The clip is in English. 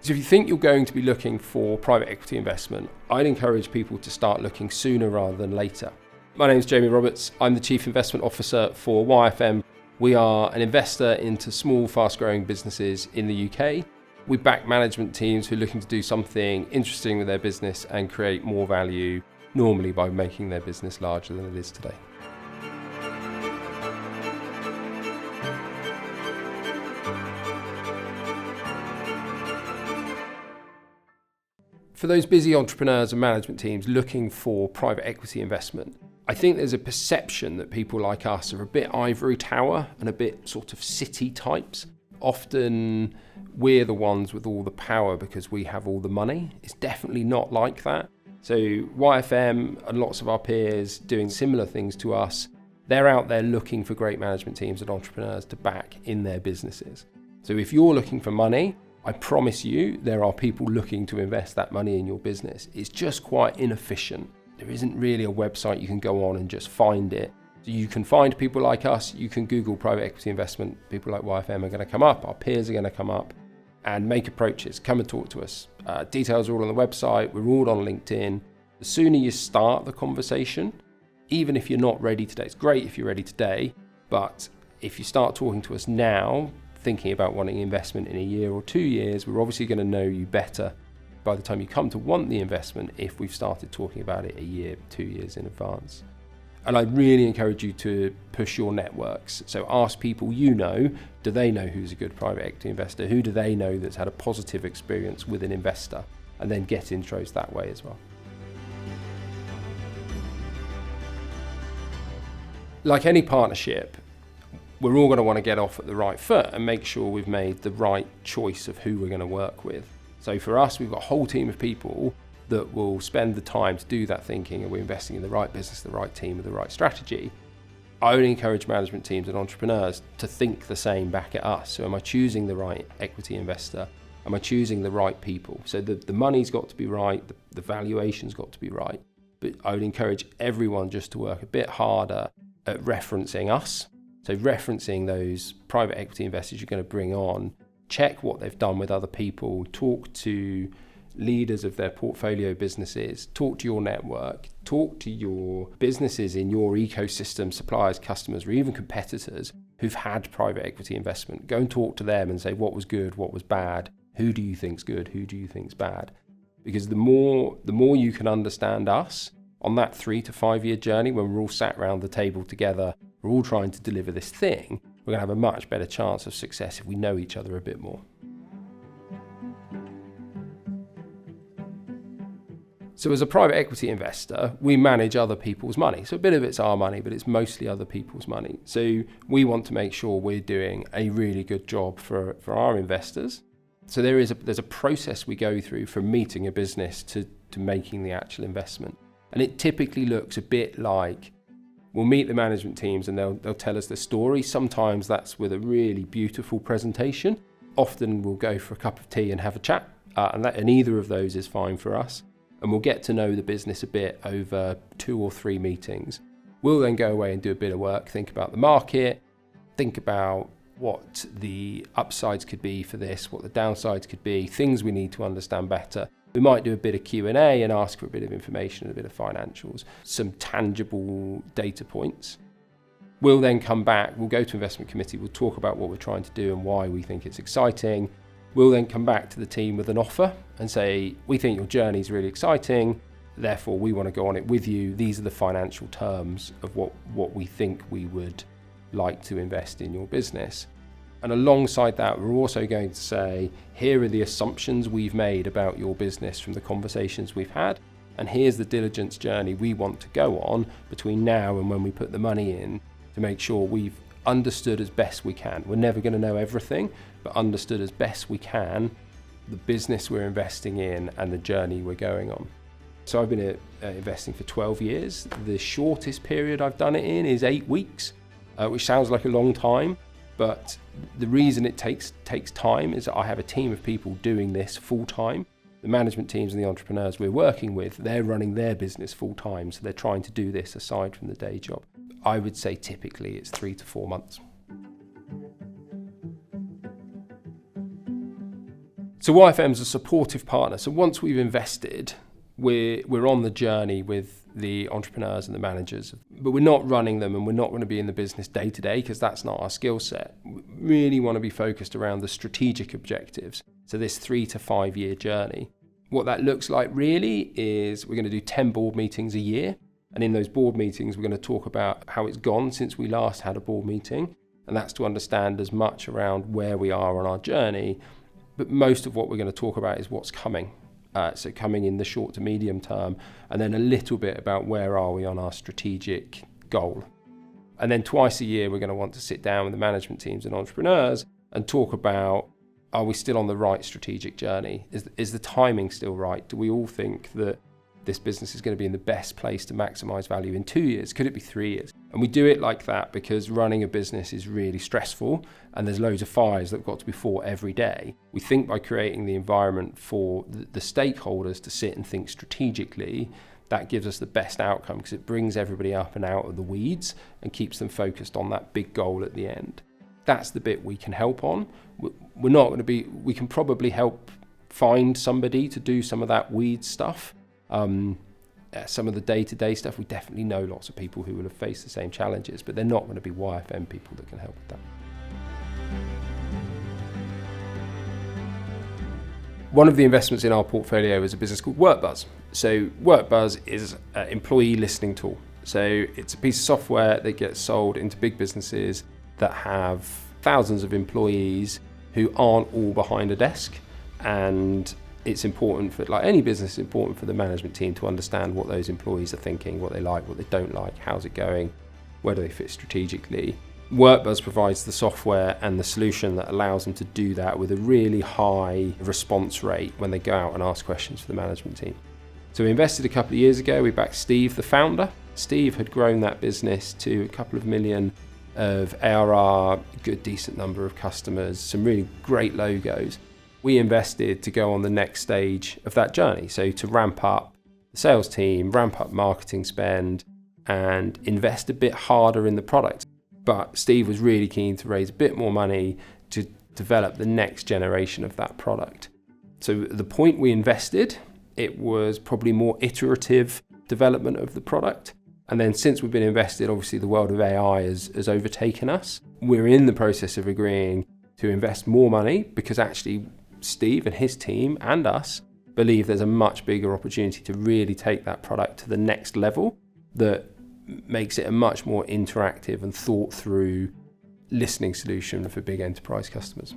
So if you think you're going to be looking for private equity investment, I'd encourage people to start looking sooner rather than later. My name is Jamie Roberts. I'm the Chief Investment Officer for YFM. We are an investor into small, fast-growing businesses in the UK. We back management teams who are looking to do something interesting with their business and create more value, normally by making their business larger than it is today. For those busy entrepreneurs and management teams looking for private equity investment, I think there's a perception that people like us are a bit ivory tower and a bit sort of city types. Often we're the ones with all the power because we have all the money. It's definitely not like that. So YFM and lots of our peers doing similar things to us, they're out there looking for great management teams and entrepreneurs to back in their businesses. So if you're looking for money, I promise you there are people looking to invest that money in your business. It's just quite inefficient. There isn't really a website you can go on and just find it. So you can find people like us, you can Google private equity investment, people like YFM are going to come up, our peers are going to come up, and make approaches, come and talk to us. Details are all on the website, we're all on LinkedIn. The sooner you start the conversation, even if you're not ready today, it's great if you're ready today, but if you start talking to us now, thinking about wanting investment in a year or 2 years, we're obviously going to know you better by the time you come to want the investment if we've started talking about it a year, 2 years in advance. And I really encourage you to push your networks. So ask people you know, do they know who's a good private equity investor? Who do they know that's had a positive experience with an investor? And then get intros that way as well. Like any partnership, we're all going to want to get off at the right foot and make sure we've made the right choice of who we're going to work with. So for us, we've got a whole team of people that will spend the time to do that thinking, and we're investing in the right business, the right team with the right strategy. I would encourage management teams and entrepreneurs to think the same back at us. So am I choosing the right equity investor? Am I choosing the right people? So the money's got to be right, the valuation's got to be right. But I would encourage everyone just to work a bit harder at referencing us. So referencing those private equity investors you're going to bring on, check what they've done with other people, talk to leaders of their portfolio businesses, talk to your network, talk to your businesses in your ecosystem, suppliers, customers, or even competitors who've had private equity investment. Go and talk to them and say what was good, what was bad, who do you think's good, who do you think's bad? Because the more you can understand us on that 3 to 5 year journey when we're all sat around the table together, we're all trying to deliver this thing, we're going to have a much better chance of success if we know each other a bit more. So as a private equity investor, we manage other people's money. So a bit of it's our money, but it's mostly other people's money. So we want to make sure we're doing a really good job for our investors. So there's a process we go through from meeting a business to making the actual investment. And it typically looks a bit like we'll meet the management teams and they'll tell us the story. Sometimes that's with a really beautiful presentation. Often we'll go for a cup of tea and have a chat, and either of those is fine for us. And we'll get to know the business a bit over 2 or 3 meetings. We'll then go away and do a bit of work, think about the market, think about what the upsides could be for this, what the downsides could be, things we need to understand better. We might do a bit of Q&A and ask for a bit of information and a bit of financials, some tangible data points. We'll then come back, we'll go to investment committee, we'll talk about what we're trying to do and why we think it's exciting. We'll then come back to the team with an offer and say, we think your journey is really exciting, therefore we want to go on it with you. These are the financial terms of what we think we would like to invest in your business. And alongside that, we're also going to say, here are the assumptions we've made about your business from the conversations we've had, and here's the diligence journey we want to go on between now and when we put the money in to make sure we've understood as best we can. We're never going to know everything, but understood as best we can the business we're investing in and the journey we're going on. So I've been investing for 12 years. The shortest period I've done it in is 8 weeks, which sounds like a long time. But the reason it takes time is that I have a team of people doing this full time. The management teams and the entrepreneurs we're working with, they're running their business full time. So they're trying to do this aside from the day job. I would say typically it's 3 to 4 months. So YFM's a supportive partner. So once we've invested, we're on the journey with the entrepreneurs and the managers, but we're not running them, and we're not going to be in the business day to day because that's not our skill set. We really want to be focused around the strategic objectives. So this 3 to 5 year journey. What that looks like really is we're going to do 10 board meetings a year. And in those board meetings, we're going to talk about how it's gone since we last had a board meeting. And that's to understand as much around where we are on our journey. But most of what we're going to talk about is what's coming. So coming in the short to medium term, and then a little bit about where are we on our strategic goal. And then twice a year, we're going to want to sit down with the management teams and entrepreneurs and talk about, are we still on the right strategic journey? Is the timing still right? Do we all think that this business is going to be in the best place to maximize value in 2 years? Could it be 3 years? And we do it like that because running a business is really stressful and there's loads of fires that have got to be fought every day. We think by creating the environment for the stakeholders to sit and think strategically, that gives us the best outcome because it brings everybody up and out of the weeds and keeps them focused on that big goal at the end. That's the bit we can help on. We're not going to be, we can probably help find somebody to do some of that weed stuff. Some of the day-to-day stuff, we definitely know lots of people who will have faced the same challenges, but they're not going to be YFM people that can help with that. One of the investments in our portfolio is a business called WorkBuzz. So WorkBuzz is an employee listening tool. So it's a piece of software that gets sold into big businesses that have thousands of employees who aren't all behind a desk, and it's important for, like any business, it's important for the management team to understand what those employees are thinking, what they like, what they don't like, how's it going, where do they fit strategically. WorkBuzz provides the software and the solution that allows them to do that with a really high response rate when they go out and ask questions for the management team. So we invested a couple of years ago, we backed Steve, the founder. Steve had grown that business to a couple of million of ARR, good decent number of customers, some really great logos. We invested to go on the next stage of that journey. So to ramp up the sales team, ramp up marketing spend, and invest a bit harder in the product. But Steve was really keen to raise a bit more money to develop the next generation of that product. So at the point we invested, it was probably more iterative development of the product. And then since we've been invested, obviously the world of AI has overtaken us. We're in the process of agreeing to invest more money because actually Steve and his team and us believe there's a much bigger opportunity to really take that product to the next level that makes it a much more interactive and thought through listening solution for big enterprise customers.